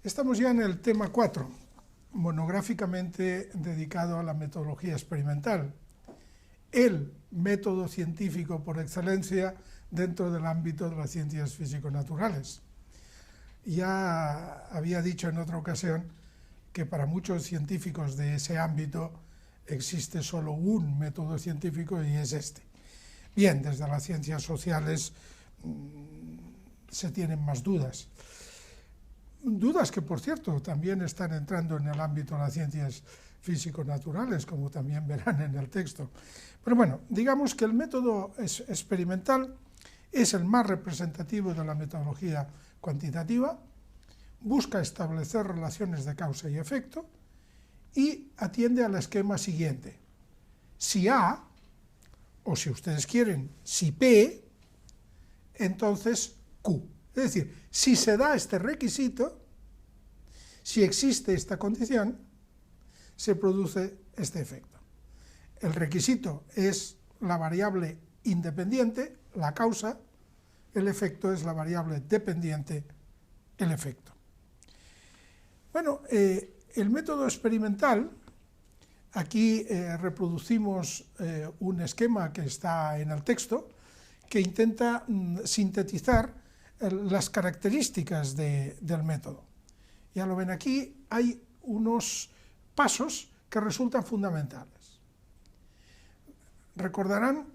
Estamos ya en el tema 4, monográficamente dedicado a la metodología experimental, el método científico por excelencia dentro del ámbito de las ciencias físico-naturales. Ya había dicho en otra ocasión que para muchos científicos de ese ámbito existe solo un método científico y es este. Bien, desde las ciencias sociales se tienen más dudas. Dudas que, por cierto, también están entrando en el ámbito de las ciencias físico-naturales, como también verán en el texto. Pero bueno, digamos que el método experimental es el más representativo de la metodología cuantitativa, busca establecer relaciones de causa y efecto y atiende al esquema siguiente. Si A, o si ustedes quieren, si P, entonces Q. Es decir, si se da este requisito, si existe esta condición, se produce este efecto. El requisito es la variable independiente, la causa, el efecto es la variable dependiente, el efecto. Bueno, el método experimental, aquí reproducimos un esquema que está en el texto, que intenta sintetizar las características del método. Ya lo ven aquí, hay unos pasos que resultan fundamentales. Recordarán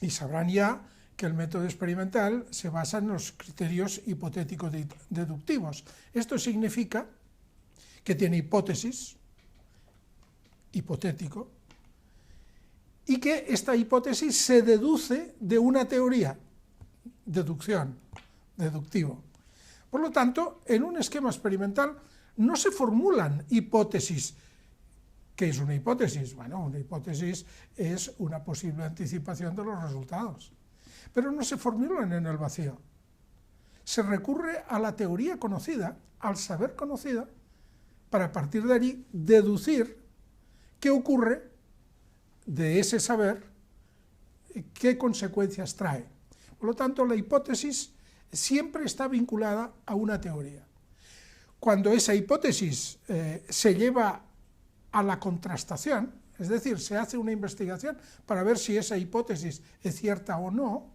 y sabrán ya que el método experimental se basa en los criterios hipotético-deductivos. Esto significa que tiene hipótesis, hipotético, y que esta hipótesis se deduce de una teoría, deducción, deductivo. Por lo tanto, en un esquema experimental no se formulan hipótesis. ¿Qué es una hipótesis? Bueno, una hipótesis es una posible anticipación de los resultados, pero no se formulan en el vacío. Se recurre a la teoría conocida, al saber conocida, para a partir de allí deducir qué ocurre de ese saber, qué consecuencias trae. Por lo tanto, la hipótesis siempre está vinculada a una teoría. Cuando esa hipótesis se lleva a la contrastación, es decir, se hace una investigación para ver si esa hipótesis es cierta o no,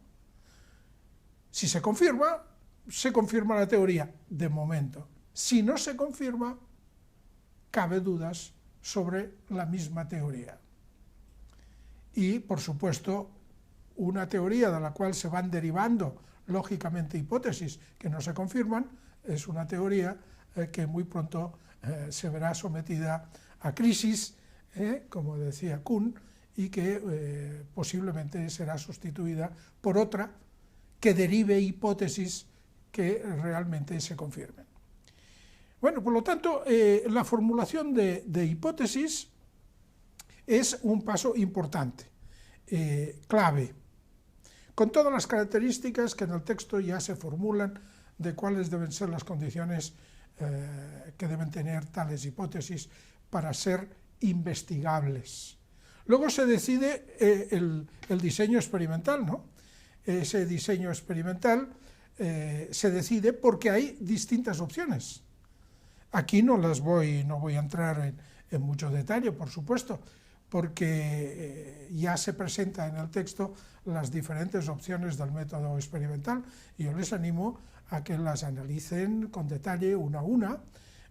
si se confirma la teoría de momento. Si no se confirma, cabe dudas sobre la misma teoría. Y, por supuesto, una teoría de la cual se van derivando, lógicamente, hipótesis que no se confirman, es una teoría que muy pronto se verá sometida a crisis, como decía Kuhn, y que posiblemente será sustituida por otra que derive hipótesis que realmente se confirmen. Bueno, por lo tanto, la formulación de hipótesis es un paso importante, clave, con todas las características que en el texto ya se formulan de cuáles deben ser las condiciones que deben tener tales hipótesis para ser investigables. Luego se decide el diseño experimental, ¿no? Ese diseño experimental se decide porque hay distintas opciones. Aquí no voy a entrar en mucho detalle, por supuesto, porque ya se presenta en el texto las diferentes opciones del método experimental y yo les animo a que las analicen con detalle una a una,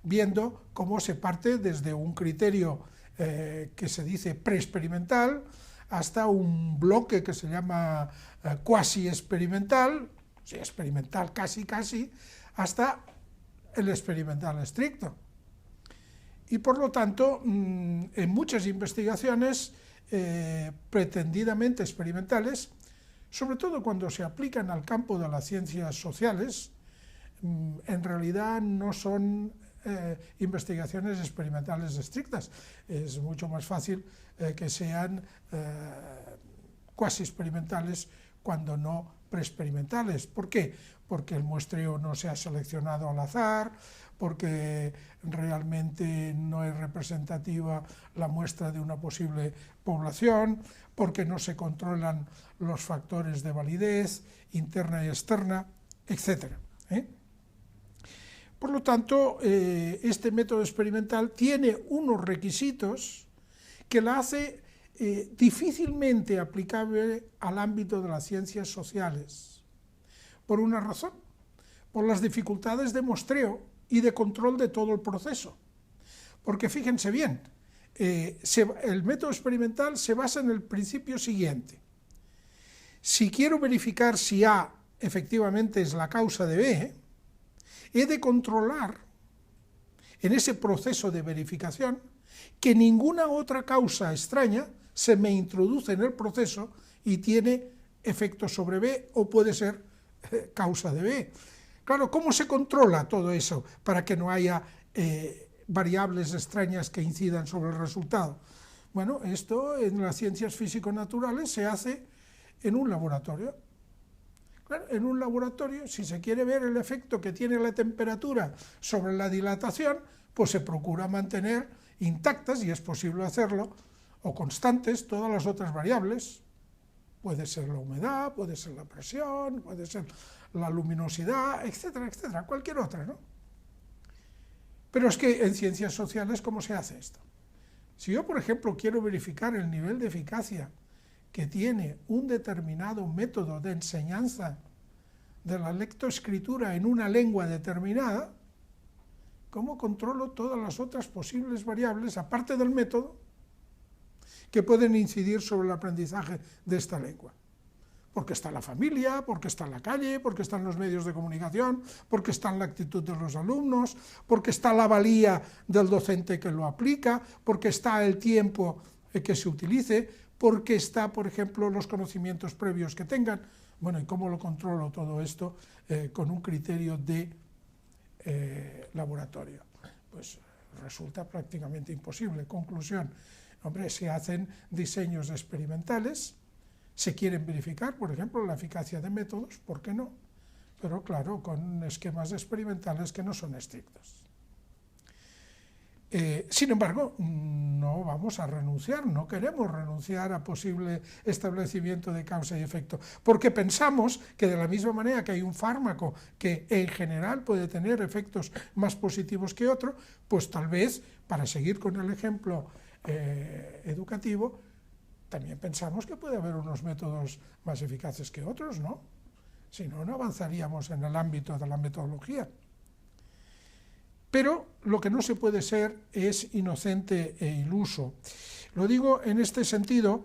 viendo cómo se parte desde un criterio que se dice preexperimental hasta un bloque que se llama cuasi experimental, o sea, experimental casi, hasta el experimental estricto. Y por lo tanto, en muchas investigaciones pretendidamente experimentales, sobre todo cuando se aplican al campo de las ciencias sociales, en realidad no son investigaciones experimentales estrictas. Es mucho más fácil que sean cuasi experimentales cuando no preexperimentales. ¿Por qué? Porque el muestreo no se ha seleccionado al azar, porque realmente no es representativa la muestra de una posible población, porque no se controlan los factores de validez interna y externa, etc. Por lo tanto, este método experimental tiene unos requisitos que la hace difícilmente aplicable al ámbito de las ciencias sociales. Por una razón, por las dificultades de muestreo y de control de todo el proceso. Porque fíjense bien, el método experimental se basa en el principio siguiente. Si quiero verificar si A efectivamente es la causa de B, he de controlar en ese proceso de verificación que ninguna otra causa extraña se me introduce en el proceso y tiene efecto sobre B o puede ser causa de B. Claro, ¿cómo se controla todo eso para que no haya variables extrañas que incidan sobre el resultado? Bueno, esto en las ciencias físico-naturales se hace en un laboratorio. Claro, en un laboratorio, si se quiere ver el efecto que tiene la temperatura sobre la dilatación, pues se procura mantener intactas, y es posible hacerlo, o constantes, todas las otras variables. Puede ser la humedad, puede ser la presión, puede ser la luminosidad, etcétera, etcétera, cualquier otra, ¿no? Pero es que en ciencias sociales, ¿cómo se hace esto? Si yo, por ejemplo, quiero verificar el nivel de eficacia que tiene un determinado método de enseñanza de la lectoescritura en una lengua determinada, ¿cómo controlo todas las otras posibles variables, aparte del método, que pueden incidir sobre el aprendizaje de esta lengua? Porque está la familia, porque está la calle, porque están los medios de comunicación, porque está la actitud de los alumnos, porque está la valía del docente que lo aplica, porque está el tiempo que se utilice, porque está, por ejemplo, los conocimientos previos que tengan. Bueno, ¿y cómo lo controlo todo esto con un criterio de laboratorio? Pues resulta prácticamente imposible. Conclusión, hombre, se hacen diseños experimentales, se quieren verificar, por ejemplo, la eficacia de métodos, ¿por qué no? Pero claro, con esquemas experimentales que no son estrictos. Sin embargo, no vamos a renunciar, no queremos renunciar a posible establecimiento de causa y efecto, porque pensamos que de la misma manera que hay un fármaco que en general puede tener efectos más positivos que otro, pues tal vez, para seguir con el ejemplo educativo, también pensamos que puede haber unos métodos más eficaces que otros, ¿no? Si no, no avanzaríamos en el ámbito de la metodología. Pero lo que no se puede ser es inocente e iluso. Lo digo en este sentido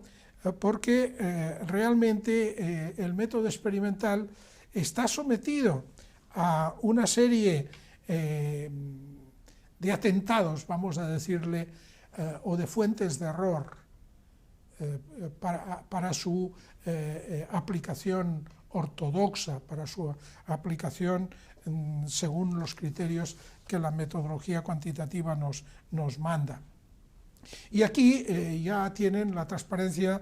porque realmente el método experimental está sometido a una serie de atentados, vamos a decirle, o de fuentes de error para su aplicación ortodoxa, para su aplicación según los criterios que la metodología cuantitativa nos manda. Y aquí ya tienen la transparencia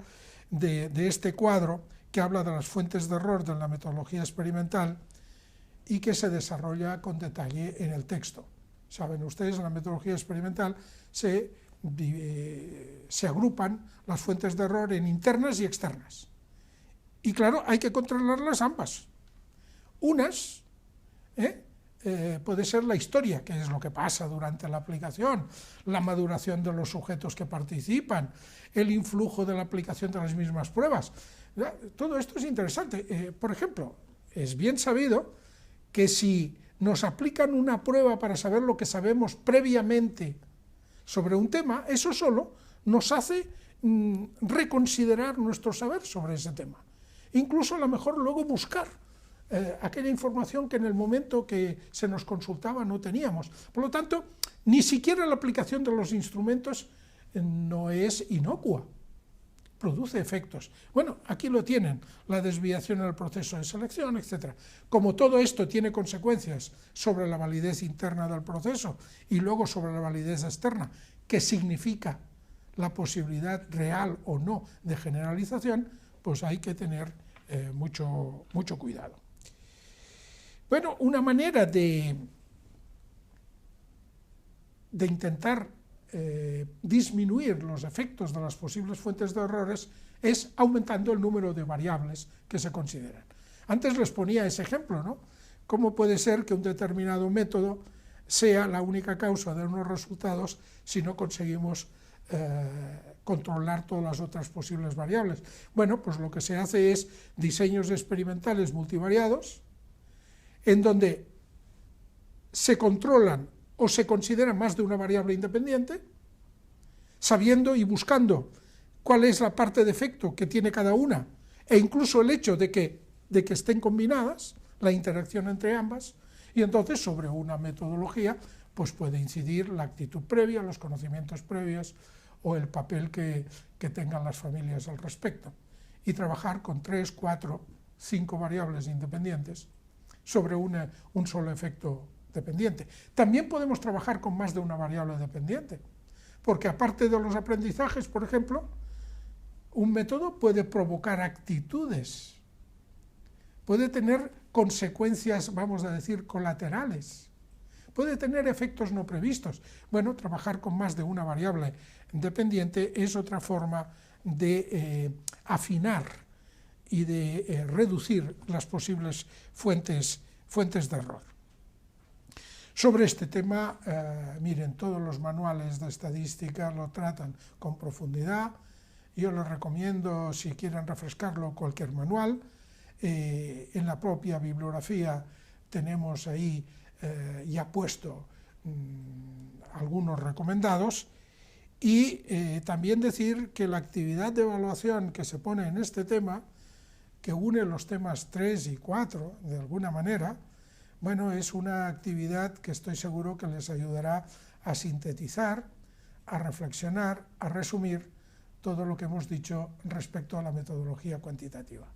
de este cuadro que habla de las fuentes de error de la metodología experimental y que se desarrolla con detalle en el texto. Saben ustedes, en la metodología experimental se agrupan las fuentes de error en internas y externas. Y claro, hay que controlarlas ambas. Unas puede ser la historia, que es lo que pasa durante la aplicación, la maduración de los sujetos que participan, el influjo de la aplicación de las mismas pruebas. Todo esto es interesante. Por ejemplo, es bien sabido que si nos aplican una prueba para saber lo que sabemos previamente sobre un tema, eso solo nos hace reconsiderar nuestro saber sobre ese tema. Incluso a lo mejor luego buscar aquella información que en el momento que se nos consultaba no teníamos. Por lo tanto, ni siquiera la aplicación de los instrumentos no es inocua, produce efectos. Bueno, aquí lo tienen, la desviación en el proceso de selección, etc. Como todo esto tiene consecuencias sobre la validez interna del proceso y luego sobre la validez externa, que significa la posibilidad real o no de generalización, pues hay que tener mucho cuidado. Bueno, una manera de intentar disminuir los efectos de las posibles fuentes de errores es aumentando el número de variables que se consideran. Antes les ponía ese ejemplo, ¿no? ¿Cómo puede ser que un determinado método sea la única causa de unos resultados si no conseguimos controlar todas las otras posibles variables. Bueno, pues lo que se hace es diseños experimentales multivariados, en donde se controlan o se consideran más de una variable independiente, sabiendo y buscando cuál es la parte de efecto que tiene cada una, e incluso el hecho de que estén combinadas, la interacción entre ambas, y entonces sobre una metodología pues puede incidir la actitud previa, los conocimientos previos o el papel que tengan las familias al respecto, y trabajar con 3, 4, 5 variables independientes sobre un solo efecto dependiente. También podemos trabajar con más de una variable dependiente, porque aparte de los aprendizajes, por ejemplo, un método puede provocar actitudes, puede tener consecuencias, vamos a decir, colaterales, puede tener efectos no previstos. Bueno, trabajar con más de una variable dependiente es otra forma de afinar y de reducir las posibles fuentes de error. Sobre este tema, miren, todos los manuales de estadística lo tratan con profundidad. Yo les recomiendo, si quieren refrescarlo, cualquier manual. En la propia bibliografía tenemos ahí ya puesto algunos recomendados, y también decir que la actividad de evaluación que se pone en este tema, que une los temas 3 y 4 de alguna manera, bueno, es una actividad que estoy seguro que les ayudará a sintetizar, a reflexionar, a resumir todo lo que hemos dicho respecto a la metodología cuantitativa.